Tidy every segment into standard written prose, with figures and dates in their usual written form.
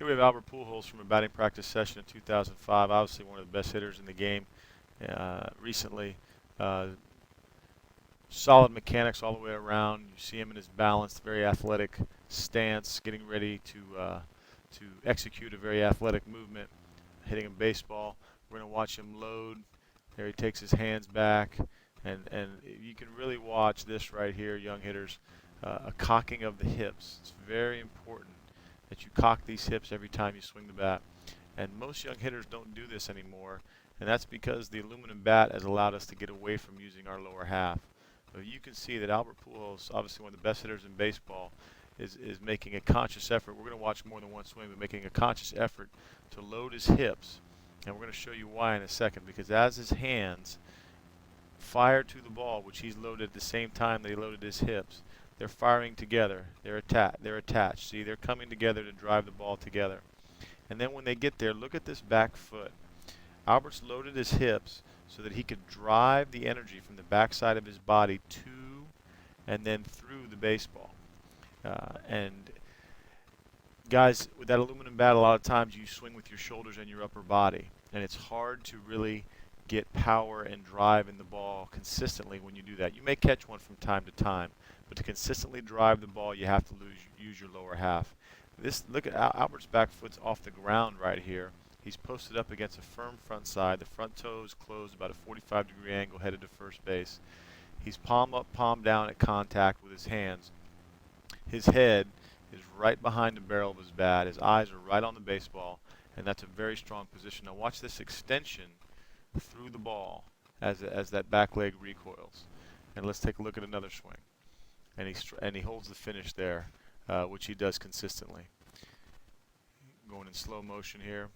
Here we have Albert Pujols from a batting practice session in 2005. Obviously one of the best hitters in the game recently. Uh, Solid mechanics all the way around. You see him in his balanced, very athletic stance, getting ready to execute a very athletic movement, hitting a baseball. We're going to watch him load. There he takes his hands back, and you can really watch this right here, young hitters, a cocking of the hips. It's very important that you cock these hips every time you swing the bat. And most young hitters don't do this anymore, and that's because the aluminum bat has allowed us to get away from using our lower half. But you can see that Albert Pujols, obviously one of the best hitters in baseball, is making a conscious effort. We're going to watch more than one swing, but making a conscious effort to load his hips. And we're going to show you why in a second, because as his hands fire to the ball, which he's loaded at the same time that he loaded his hips, they're firing together. They're attached. See, they're coming together to drive the ball together. And then when they get there, look at this back foot. Albert's loaded his hips so that he could drive the energy from the backside of his body to and then through the baseball. And guys, with that aluminum bat, a lot of times you swing with your shoulders and your upper body, and it's hard to really get power and drive in the ball consistently when you do that. You may catch one from time to time, but to consistently drive the ball, you have to use your lower half. Look at Albert's back foot's off the ground right here. He's posted up against a firm front side. The front toe is closed about a 45-degree angle headed to first base. He's palm up, palm down at contact with his hands. His head is right behind the barrel of his bat. His eyes are right on the baseball, and that's a very strong position. Now watch this extension through the ball as that back leg recoils. And let's take a look at another swing. And he holds the finish there, which he does consistently. Going in slow motion here.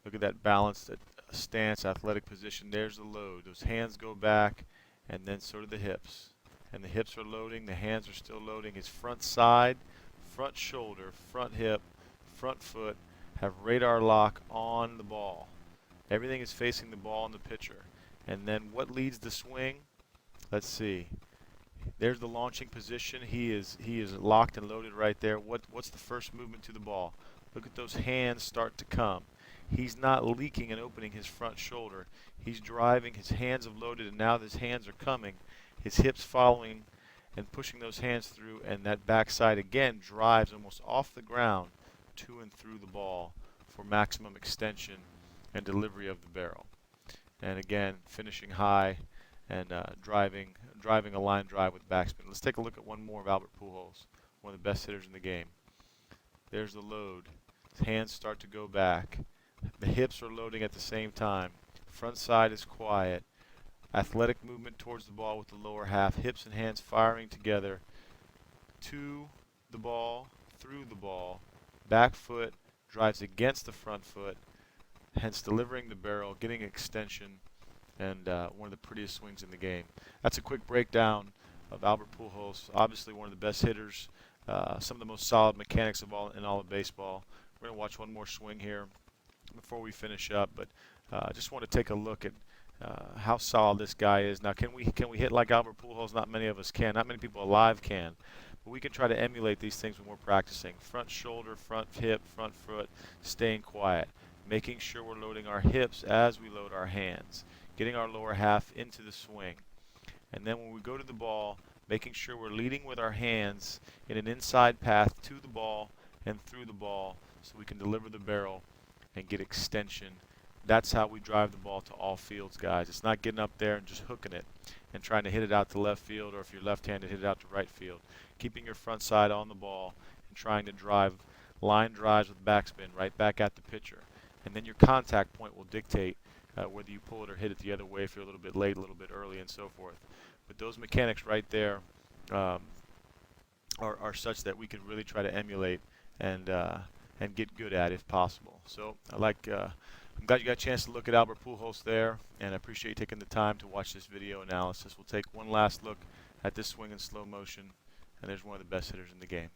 Look at that balanced stance, athletic position. There's the load. Those hands go back, and then so do the hips. And the hips are loading. The hands are still loading. His front side, front shoulder, front hip, front foot have radar lock on the ball. Everything is facing the ball and the pitcher. And then what leads the swing? Let's see. There's the launching position. He is locked and loaded right there. What's the first movement to the ball? Look at those hands start to come. He's not leaking and opening his front shoulder. He's driving. His hands have loaded, and now his hands are coming. His hips following and pushing those hands through, and that backside again drives almost off the ground to and through the ball for maximum extension and delivery of the barrel. And again, finishing high and driving a line drive with backspin. Let's take a look at one more of Albert Pujols, one of the best hitters in the game. There's the load. His hands start to go back. The hips are loading at the same time. Front side is quiet. Athletic movement towards the ball with the lower half. Hips and hands firing together to the ball, through the ball. Back foot drives against the front foot, hence delivering the barrel, getting extension, and one of the prettiest swings in the game. That's a quick breakdown of Albert Pujols. Obviously one of the best hitters, some of the most solid mechanics in all of baseball. We're going to watch one more swing here before we finish up, but I just want to take a look at how solid this guy is. Now, can we hit like Albert Pujols? Not many of us can. Not many people alive can. But we can try to emulate these things when we're practicing. Front shoulder, front hip, front foot, staying quiet. Making sure we're loading our hips as we load our hands. Getting our lower half into the swing. And then when we go to the ball, making sure we're leading with our hands in an inside path to the ball and through the ball so we can deliver the barrel and get extension. That's how we drive the ball to all fields, guys. It's not getting up there and just hooking it and trying to hit it out to left field, or if you're left-handed, hit it out to right field. Keeping your front side on the ball and trying to drive line drives with backspin right back at the pitcher. And then your contact point will dictate whether you pull it or hit it the other way if you're a little bit late, a little bit early, and so forth. But those mechanics right there are such that we can really try to emulate and get good at if possible. So I'm glad you got a chance to look at Albert Pujols there, and I appreciate you taking the time to watch this video analysis. We'll take one last look at this swing in slow motion, and there's one of the best hitters in the game.